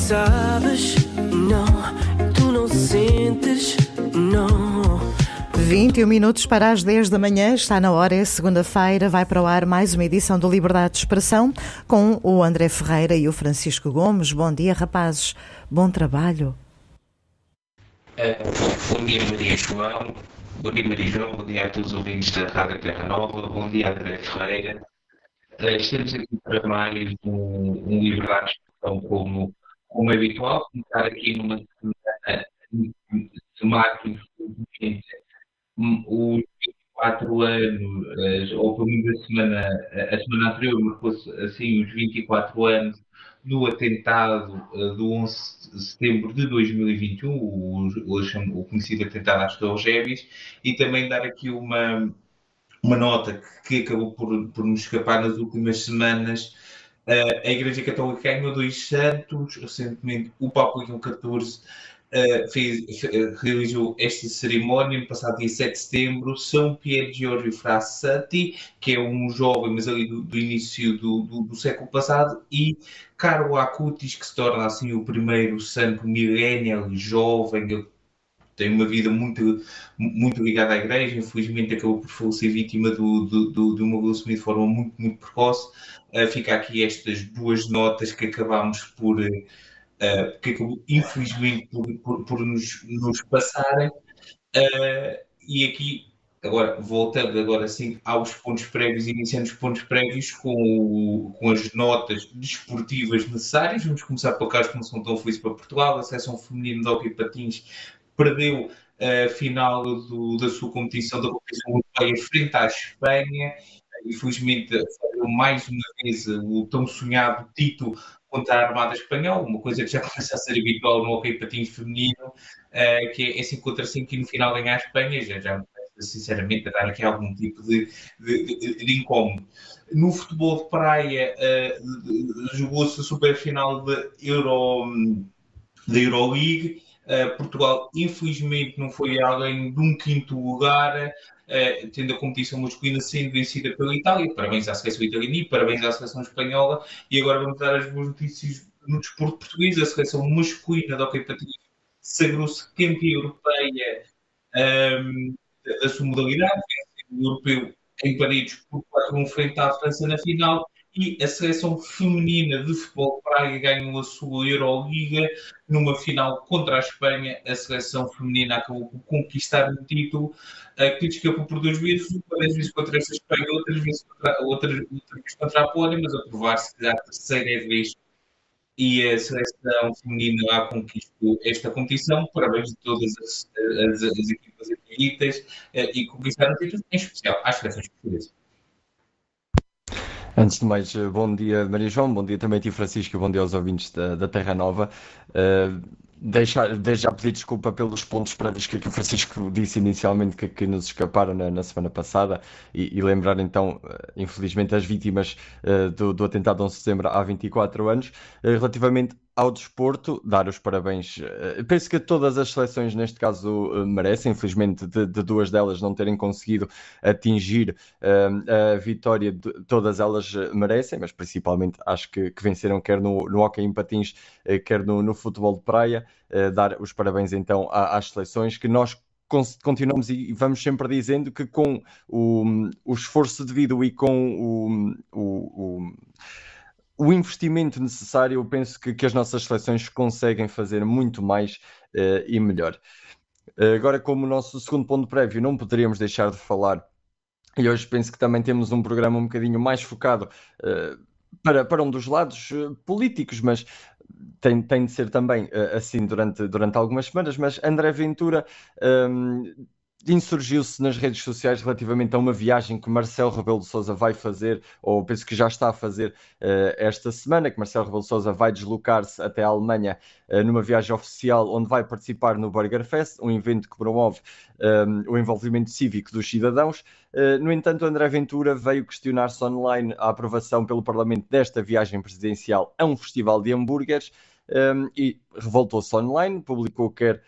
sabes, não, tu não sentes, não. 21 minutos para as 10 da manhã, está na hora, é segunda-feira, vai para o ar mais uma edição do Liberdade de Expressão com o André Ferreira e o Francisco Gomes. Bom dia, rapazes, bom trabalho. Bom dia, Maria João. Bom dia, Maria João. Bom dia a todos os ouvintes da Rádio Terra Nova. Bom dia, André Ferreira. Estamos aqui para mais um Liberdade de Expressão como é habitual. Começar aqui numa semana temática os 24 anos, ou pelo menos a semana anterior, mas fosse assim os 24 anos do atentado do 11 de setembro de 2021, o conhecido atentado às Torres Gêmeas, e também dar aqui uma nota que acabou por nos escapar nas últimas semanas. A Igreja Católica ganhou 2 santos, recentemente o Papa Leão XIV realizou esta cerimónia no passado dia 7 de setembro. São Pier Giorgio Frassati, que é um jovem, mas ali do início do século passado, e Carlo Acutis, que se torna assim o primeiro santo millennial jovem. Ele tem uma vida muito ligada à Igreja, infelizmente acabou por falecer vítima de uma leucemia de forma muito precoce. Fica aqui estas 2 notas que acabámos que acabou infelizmente por nos passarem. E aqui, agora, voltando agora sim aos pontos prévios, iniciando os pontos prévios com as notas desportivas necessárias. Vamos começar por casos que não são tão felizes para Portugal. A seleção feminina de hóquei patins perdeu a final da sua competição europeia frente à Espanha. Infelizmente, falhou mais uma vez o tão sonhado título contra a Armada Espanhola, uma coisa que já começa a ser habitual no hóquei patins feminino, que é 5 contra 5 e no final ganhar a Espanha, já me parece sinceramente a dar aqui algum tipo de incómodo. No futebol de praia, jogou-se a superfinal da Euroleague. Portugal, infelizmente, não foi além de um 5º lugar, tendo a competição masculina sendo vencida pela Itália. Parabéns à seleção italiana e parabéns à seleção espanhola. E agora vamos dar as boas notícias no desporto português. A seleção masculina de hóquei patins sagrou-se campeã europeia da sua modalidade, venceu o europeu em Paris por 4-1 frente à França na final. E a seleção feminina de futebol de praia ganhou a sua Euroliga numa final contra a Espanha. A seleção feminina acabou por conquistar o título, que escapou por 2 vezes, uma vez contra esta Espanha, outra vez contra a Polónia, mas a provar-se que a terceira vez e a seleção feminina lá conquistou esta competição. Parabéns a todas as equipas atletas e conquistaram o título, em especial às seleções portuguesas. Antes de mais, bom dia Maria João, bom dia também a ti Francisco e bom dia aos ouvintes da Terra Nova. Desde já pedir desculpa pelos pontos prévios que o Francisco disse inicialmente que nos escaparam na semana passada e lembrar então, infelizmente, as vítimas do atentado de 11 de setembro há 24 anos. Relativamente ao desporto, dar os parabéns. Penso que todas as seleções, neste caso, merecem, infelizmente, de 2 delas não terem conseguido atingir a vitória, todas elas merecem, mas principalmente acho que venceram quer no hóquei em patins, quer no futebol de praia. Dar os parabéns então às seleções que nós continuamos e vamos sempre dizendo que com o esforço devido e com o investimento necessário, eu penso que as nossas seleções conseguem fazer muito mais e melhor. Agora, como o nosso segundo ponto prévio, não poderíamos deixar de falar, e hoje penso que também temos um programa um bocadinho mais focado para um dos lados políticos, mas tem de ser também assim durante algumas semanas, mas André Ventura insurgiu-se nas redes sociais relativamente a uma viagem que Marcelo Rebelo de Sousa vai fazer, ou penso que já está a fazer esta semana, que Marcelo Rebelo de Sousa vai deslocar-se até a Alemanha numa viagem oficial onde vai participar no Burger Fest, um evento que promove o envolvimento cívico dos cidadãos. No entanto, André Ventura veio questionar-se online a aprovação pelo Parlamento desta viagem presidencial a um festival de hambúrgueres. e revoltou-se online, publicou quer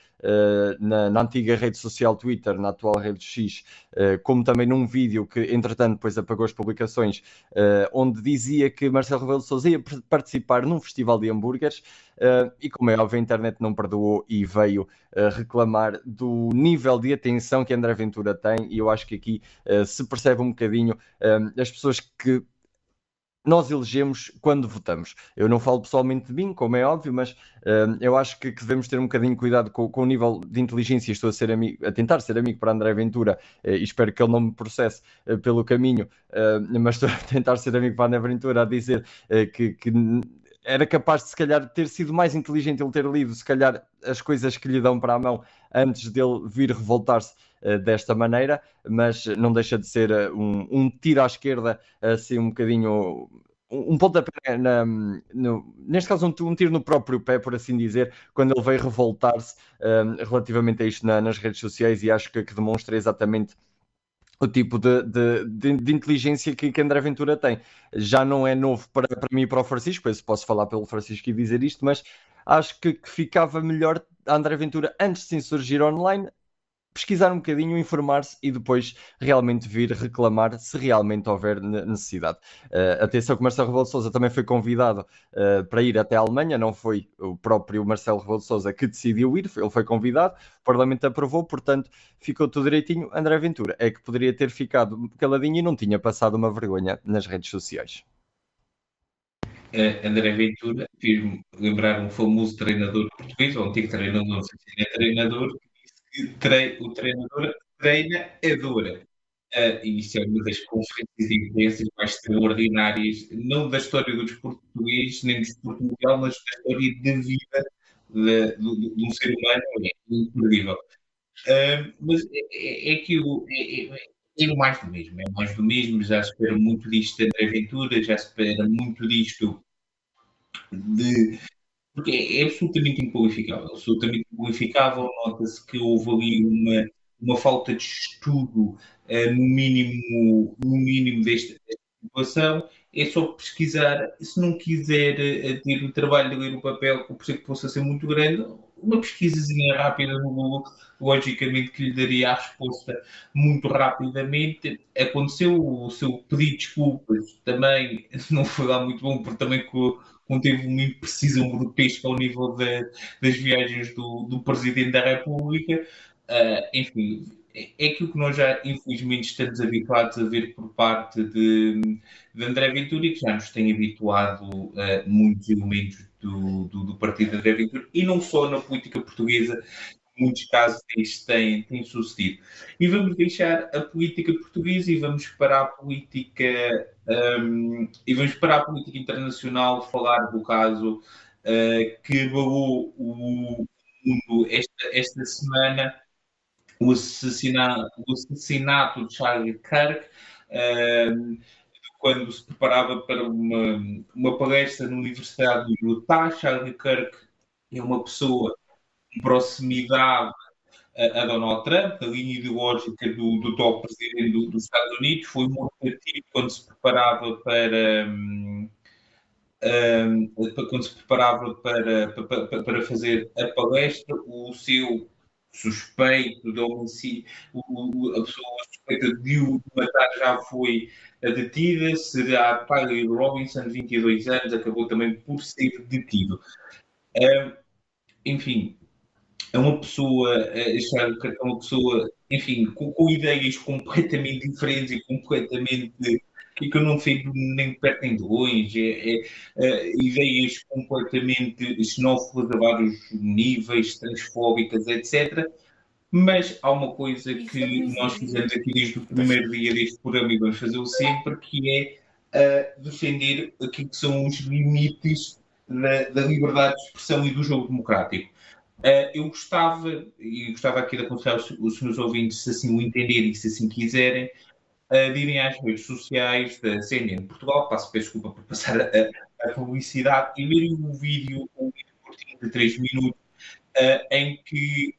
na antiga rede social Twitter, na atual rede X, como também num vídeo que, entretanto, depois apagou as publicações, onde dizia que Marcelo Rebelo de Sousa ia participar num festival de hambúrgueres, e como é óbvio, a internet não perdoou e veio reclamar do nível de atenção que André Ventura tem, e eu acho que aqui se percebe um bocadinho as pessoas que nós elegemos quando votamos. Eu não falo pessoalmente de mim, como é óbvio, mas eu acho que devemos ter um bocadinho de cuidado com o nível de inteligência. Estou a tentar ser amigo para André Ventura, e espero que ele não me processe pelo caminho, mas estou a tentar ser amigo para André Ventura, a dizer que era capaz de, se calhar, ter sido mais inteligente ele ter lido, se calhar, as coisas que lhe dão para a mão antes dele vir revoltar-se desta maneira, mas não deixa de ser um tiro à esquerda, assim um bocadinho, um pontapé, neste caso um tiro no próprio pé, por assim dizer, quando ele veio revoltar-se relativamente a isto nas redes sociais, e acho que demonstra exatamente o tipo de inteligência que André Ventura tem. Já não é novo para mim e para o Francisco, se posso falar pelo Francisco e dizer isto, mas acho que ficava melhor a André Ventura, antes de se insurgir online, pesquisar um bocadinho, informar-se e depois realmente vir reclamar se realmente houver necessidade. Atenção que Marcelo Rebelo de Sousa também foi convidado para ir até a Alemanha, não foi o próprio Marcelo Rebelo de Sousa que decidiu ir, ele foi convidado, o Parlamento aprovou, portanto ficou tudo direitinho. André Ventura é que poderia ter ficado caladinho e não tinha passado uma vergonha nas redes sociais. André Ventura fez-me lembrar um famoso treinador português, ou antigo treinador, não sei se é treinador, que disse que o treinador treina é dura. E isso é uma das conferências de imprensa mais extraordinárias, não da história do desporto português, nem do desporto mundial, mas da história de vida de um ser humano. É incrível. Mas é que é o mais do mesmo, é o mais do mesmo. Já se espera muito disto de André Ventura, já se espera muito disto porque é absolutamente inqualificável. Absolutamente inqualificável. Nota-se que houve ali uma falta de estudo, no mínimo desta situação. É só pesquisar. Se não quiser ter o trabalho de ler o papel, que eu percebo que possa ser muito grande, uma pesquisazinha rápida no Google, logicamente que lhe daria a resposta muito rapidamente. Aconteceu o seu pedido de desculpas, também não foi lá muito bom, porque também conteve uma imprecisão grotesca ao nível das viagens do Presidente da República. Enfim, é aquilo que nós já, infelizmente, estamos habituados a ver por parte de André Ventura, e que já nos tem habituado a muitos elementos do partido de André Ventura, e não só na política portuguesa, em muitos casos isto tem sucedido. E vamos deixar a política portuguesa e vamos para a política internacional, falar do caso que abalou o mundo esta semana, o assassinato de Charlie Kirk, quando se preparava para uma palestra na Universidade de Utah. Charlie Kirk é uma pessoa com proximidade a Donald Trump, a linha ideológica do top presidente dos Estados Unidos. Foi morto a tiro quando se preparava para fazer a palestra. O seu suspeito de homicídio, a pessoa suspeita de o matar já foi detida. Será Tyler Robinson, 22 anos, acabou também por ser detido. Enfim, é uma pessoa, enfim, com ideias completamente diferentes e completamente, que eu não defendo nem de perto nem de longe. Ideias completamente xenófobas a vários níveis, transfóbicas, etc. Mas há uma coisa que nós fizemos aqui desde o primeiro dia deste programa, e vamos fazê-lo sempre, que é defender aquilo que são os limites da liberdade de expressão e do jogo democrático. Eu gostava aqui de aconselhar os senhores ouvintes, se assim o entenderem e se assim quiserem, de irem às redes sociais da CNN Portugal. Peço desculpa por passar a publicidade, e verem um vídeo curtinho de 3 minutos, em que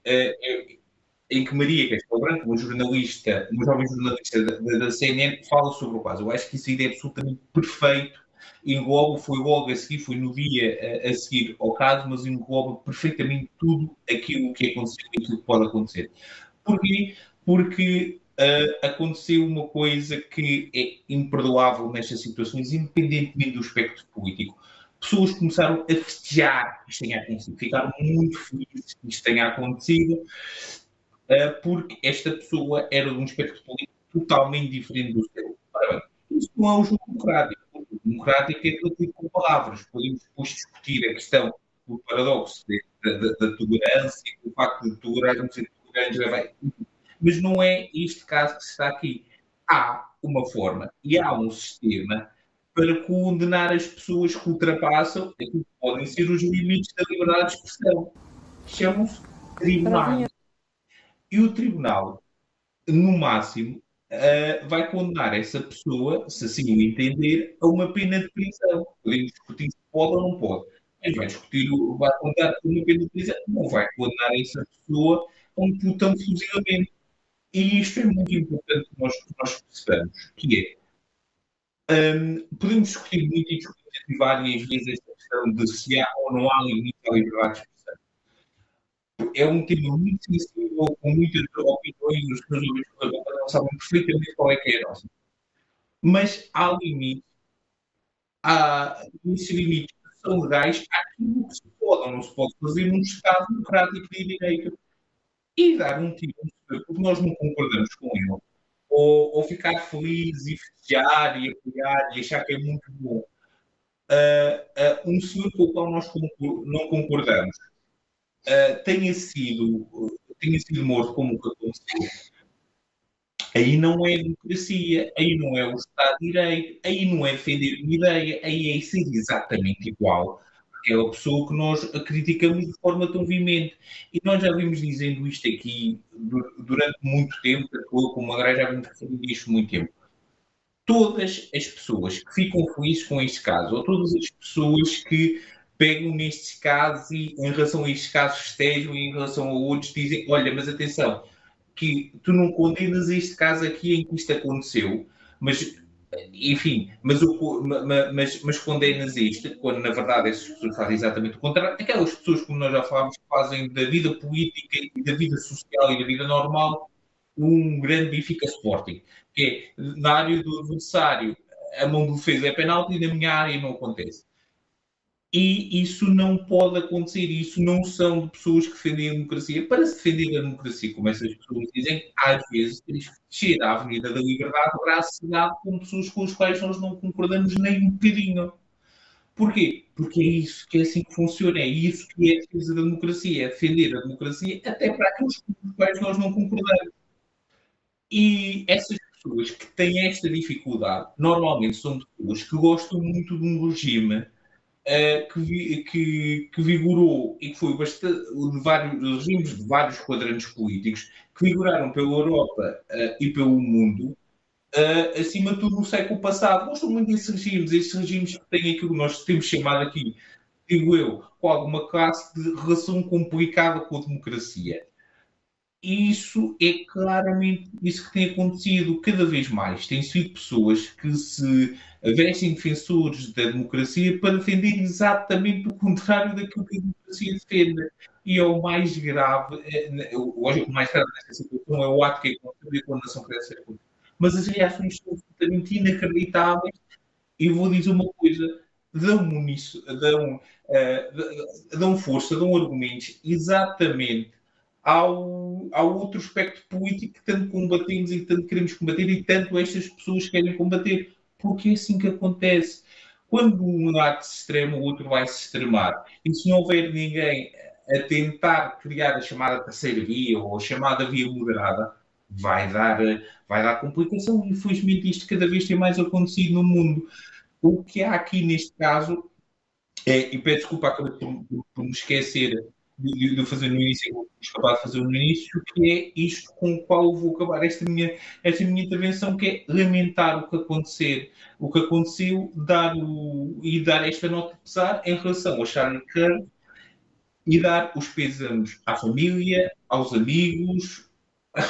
Maria Castelo Branco, uma jovem jornalista da CNN, fala sobre o caso. Eu acho que isso é absolutamente perfeito foi logo a seguir, foi no dia a seguir ao caso, mas engloba perfeitamente tudo aquilo que aconteceu e aquilo que pode acontecer. Porquê? Porque aconteceu uma coisa que é imperdoável nestas situações, independentemente do espectro político. Pessoas começaram a festejar que isto tenha acontecido, ficaram muito felizes que isto tenha acontecido, porque esta pessoa era de um espectro político totalmente diferente do seu. Ora bem, isso não é o jogo democrático. O jogo democrático é tudo com palavras. Podemos depois discutir a questão do paradoxo da tolerância, do facto de tolerarmos e tolerantes, mas não é este caso que se está aqui. Há uma forma e há um sistema para condenar as pessoas que ultrapassam aquilo que podem ser os limites da liberdade de expressão. Chamam-se tribunais. E o tribunal, no máximo, vai condenar essa pessoa, se assim o entender, a uma pena de prisão. Podemos discutir se pode ou não pode. Mas vai condenar a uma pena de prisão. Não vai condenar essa pessoa a um pelotão de fuzilamento. E isto é muito importante que nós percebamos, que podemos discutir muito e discutir várias vezes esta questão de se há ou não há limite à liberdade de expressão. É um tema muito sensível, com muitas opiniões, os meus ouvintes não sabem perfeitamente qual é que é a nossa. Mas há limites, esses limites que são legais àquilo que se pode ou não se pode fazer num Estado democrático de direito. E dar um tiro, porque nós não concordamos com ele, ou ficar feliz e festejar e apoiar e achar que é muito bom. Um senhor com o qual nós não concordamos tenha sido morto como o que aconteceu. Aí não é democracia, aí não é o Estado de Direito, aí não é defender uma ideia, aí é ser exatamente igual àquela pessoa que nós criticamos de forma tão veemente. E nós já vimos dizendo isto aqui durante muito tempo, como a André já vimos referindo isto muito tempo. Todas as pessoas que ficam felizes com este caso, ou todas as pessoas que pegam nestes casos e em relação a estes casos festejam e em relação a outros dizem, olha, mas atenção, que tu não condenas este caso aqui em que isto aconteceu, mas, enfim, mas condenas isto, quando na verdade essas pessoas fazem exatamente o contrário. Aquelas pessoas, como nós já falámos, que fazem da vida política e da vida social e da vida normal um grande Benfica Sporting, que é na área do adversário, a mão do defesa é penalti e na minha área não acontece. E isso não pode acontecer. Isso não são de pessoas que defendem a democracia. Para se defender a democracia, como essas pessoas dizem, às vezes tens que descer à Avenida da Liberdade para a cidade com pessoas com as quais nós não concordamos nem um bocadinho. Porquê? Porque é isso que é assim que funciona. É isso que é a defesa da democracia. É defender a democracia até para aqueles com os quais nós não concordamos. E essas pessoas que têm esta dificuldade, normalmente são pessoas que gostam muito de um regime que vigorou e que foi bastante de vários regimes de vários quadrantes políticos que vigoraram pela Europa e pelo mundo, acima de tudo no século passado. Gostam muito desses regimes, estes regimes que têm aquilo que nós temos chamado aqui, digo eu, com alguma classe de relação complicada com a democracia. E isso é claramente isso que tem acontecido cada vez mais. Tem sido pessoas que se vestem defensores da democracia para defender exatamente o contrário daquilo que a democracia defende. E é o mais grave, lógico, o mais grave nesta situação é o ato que aconteceu e a condenação que deve ser acontecida. Mas as reações são absolutamente inacreditáveis. E vou dizer uma coisa, dão força, dão argumentos exatamente ao outro aspecto político que tanto combatemos e tanto queremos combater e tanto estas pessoas querem combater. Porque é assim que acontece. Quando um lado se extrema, o outro vai se extremar. E se não houver ninguém a tentar criar a chamada terceira via ou a chamada via moderada, vai dar complicação. Infelizmente, isto cada vez tem mais acontecido no mundo. O que há aqui neste caso e peço desculpa, acabei por me esquecer de fazer no início, vou acabar de fazer no início, que é isto com o qual eu vou acabar esta minha intervenção, que é lamentar o que aconteceu, dar esta nota de pesar em relação a Charlie Kirk e dar os pêsames à família, aos amigos,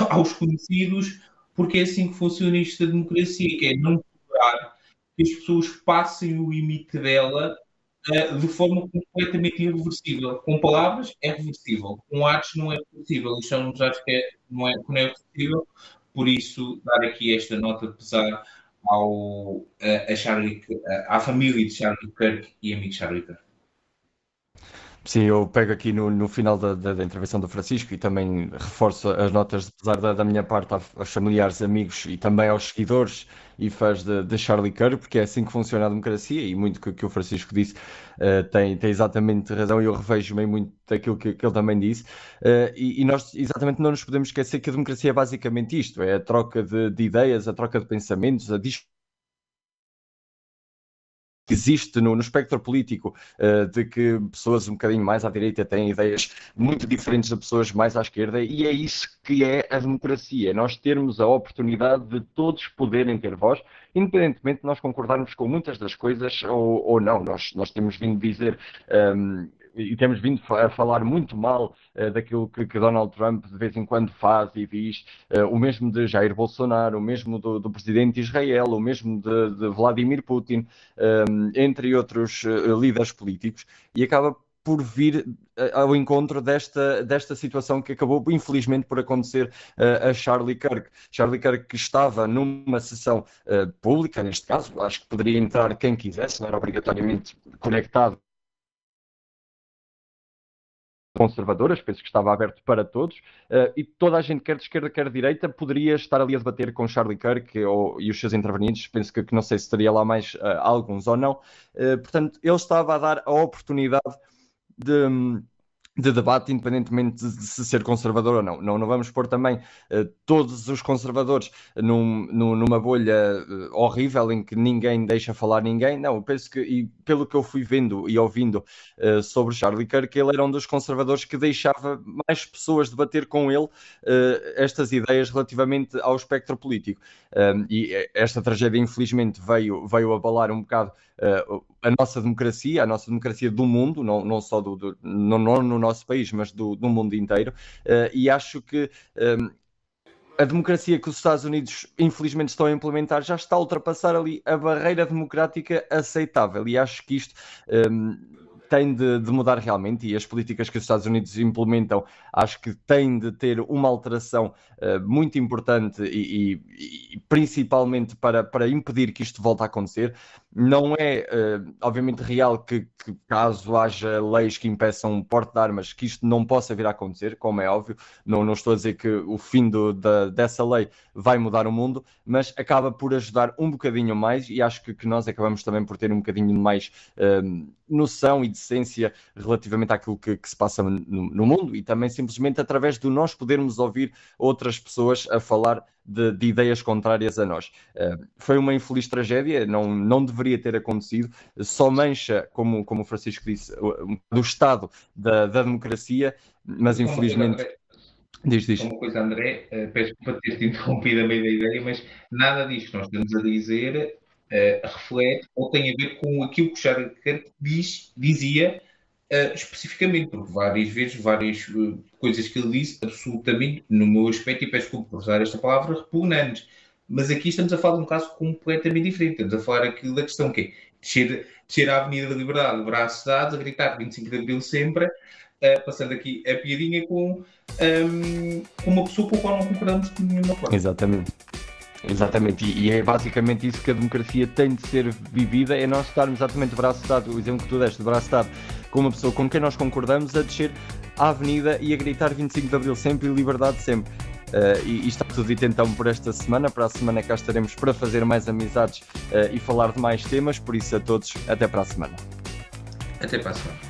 aos conhecidos, porque é assim que funciona isto da democracia, que é não tolerar que as pessoas passem o limite dela de forma completamente irreversível. Com palavras é reversível, com atos não é reversível. Isto são uns atos que não é reversível, por isso dar aqui esta nota de pesar à família de Charlie Kirk e amigo Charlie Kirk. Sim, eu pego aqui no final da intervenção do Francisco e também reforço as notas de pesar da minha parte aos familiares, amigos e também aos seguidores e fãs de Charlie Kirk, porque é assim que funciona a democracia e muito que o Francisco disse tem exatamente razão e eu revejo-me muito daquilo que ele também disse. E nós exatamente não nos podemos esquecer que a democracia é basicamente isto, é a troca de ideias, a troca de pensamentos, a existe no espectro político, de que pessoas um bocadinho mais à direita têm ideias muito diferentes de pessoas mais à esquerda, e é isso que é a democracia, nós termos a oportunidade de todos poderem ter voz, independentemente de nós concordarmos com muitas das coisas ou não. Nós temos vindo dizer e temos vindo a falar muito mal daquilo que Donald Trump de vez em quando faz e diz, o mesmo de Jair Bolsonaro, o mesmo do presidente de Israel, o mesmo de Vladimir Putin, entre outros líderes políticos, e acaba por vir ao encontro desta situação que acabou, infelizmente, por acontecer a Charlie Kirk. Charlie Kirk, que estava numa sessão pública, neste caso, acho que poderia entrar quem quisesse, não era obrigatoriamente conectado conservadoras, penso que estava aberto para todos, e toda a gente, quer de esquerda, quer de direita, poderia estar ali a debater com Charlie Kirk e os seus intervenientes. Penso que não sei se teria lá mais alguns ou não. Portanto, ele estava a dar a oportunidade de debate, independentemente de se ser conservador ou não. Não vamos pôr também todos os conservadores numa bolha horrível em que ninguém deixa falar ninguém. Não, eu penso que, e pelo que eu fui vendo e ouvindo sobre Charlie Kirk, ele era um dos conservadores que deixava mais pessoas debater com ele estas ideias relativamente ao espectro político. E esta tragédia, infelizmente, veio abalar um bocado a nossa democracia do mundo, não só não no nosso país, mas do mundo inteiro, e acho que a democracia que os Estados Unidos infelizmente estão a implementar já está a ultrapassar ali a barreira democrática aceitável, e acho que isto tem de mudar realmente, e as políticas que os Estados Unidos implementam acho que têm de ter uma alteração muito importante e principalmente para impedir que isto volte a acontecer. Não é obviamente real que caso haja leis que impeçam o porte de armas, que isto não possa vir a acontecer, como é óbvio. Não estou a dizer que o fim dessa lei vai mudar o mundo, mas acaba por ajudar um bocadinho mais, e acho que nós acabamos também por ter um bocadinho mais noção e decência relativamente àquilo que se passa no mundo, e também simplesmente através de nós podermos ouvir outras pessoas a falar de ideias contrárias a nós. Foi uma infeliz tragédia, não deveria ter acontecido, só mancha, como o Francisco disse, do estado da democracia, mas infelizmente... Diz. Uma coisa, André, peço para ter-te interrompido a meio da ideia, mas nada disto que nós estamos a dizer reflete ou tem a ver com aquilo que o Charlie Kirk dizia especificamente, porque várias coisas que ele disse, absolutamente, no meu aspecto, e peço desculpa por usar esta palavra, repugnantes. Mas aqui estamos a falar de um caso completamente diferente. Estamos a falar aqui da questão que é descer à Avenida da Liberdade, braços dados, a gritar 25 de Abril sempre, passando aqui a piadinha com uma pessoa com a qual não concordamos de nenhuma forma. Exatamente, e é basicamente isso que a democracia tem de ser vivida, é nós estarmos exatamente de braço dado, o exemplo que tu deste, de braço dado, com uma pessoa com quem nós concordamos, a descer à avenida e a gritar 25 de Abril sempre e liberdade sempre. E está tudo dito então por esta semana. Para a semana cá estaremos para fazer mais amizades e falar de mais temas, por isso a todos, até para a semana. Até para a semana.